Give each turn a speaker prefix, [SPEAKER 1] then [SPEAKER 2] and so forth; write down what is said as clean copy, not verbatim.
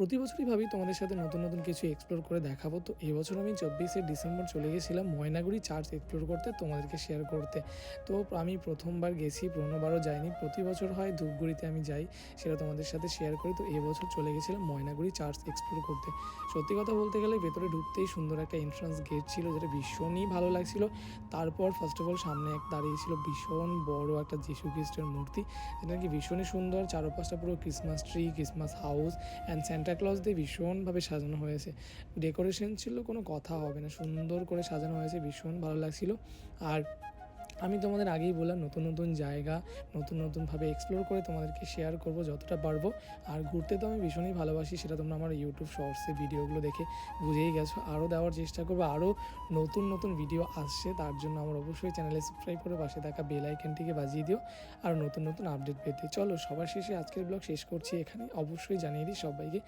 [SPEAKER 1] প্রতি বছরই ভাবি তোমাদের সাথে নতুন নতুন কিছু এক্সপ্লোর করে দেখাবো। তো এবছর আমি 24শে ডিসেম্বর চলে গেছিলাম ময়নাগুড়ি চার্চ এক্সপ্লোর করতে, তোমাদেরকে শেয়ার করতে। তো আমি প্রথমবার গেছি, পুরোনোবারও যাইনি। প্রতি বছর হয় ধূপগুড়িতে আমি যাই, সেটা তোমাদের সাথে শেয়ার করি। তো এবছর চলে গেছিলাম ময়নাগুড়ি চার্চ এক্সপ্লোর করতে। সত্যি কথা বলতে গেলে ভেতরে ঢুকতেই সুন্দর একটা এন্ট্রান্স গেট ছিল, যেটা ভীষণই ভালো লাগছিল। তারপর ফার্স্ট অফ অল সামনে এক দাঁড়িয়েছিল ভীষণ বড় একটা যীশু খ্রিস্টের মূর্তি, যেটা নাকি ভীষণই সুন্দর। চারপাশটা পুরো Christmas tree, Christmas house and Santa Claus দিয়ে ভীষণভাবে সাজানো হয়েছে। ডেকোরেশন ছিল কোনো কথা হবে না, সুন্দর করে সাজানো হয়েছে, ভীষণ ভালো লাগছিল। আর আমি তোমাদের আগেই বললাম নতুন নতুন জায়গা নতুন নতুনভাবে এক্সপ্লোর করে তোমাদেরকে শেয়ার করব যতটা পারবো। আর ঘুরতে তো আমি ভীষণই ভালোবাসি, সেটা তোমরা আমার ইউটিউব শর্টসে ভিডিওগুলো দেখে বুঝেই গেছো। আরও দেওয়ার চেষ্টা করবো, আরও নতুন নতুন ভিডিও আসছে, তার জন্য আমার অবশ্যই চ্যানেলে সাবস্ক্রাইব করে পাশে থাকা বেল আইকনটিকে বাজিয়ে দিও আর নতুন নতুন আপডেট পেতে। চলো সবার শেষে আজকের ব্লগ শেষ করছি এখানে। অবশ্যই জানিয়ে দিই সবাইকে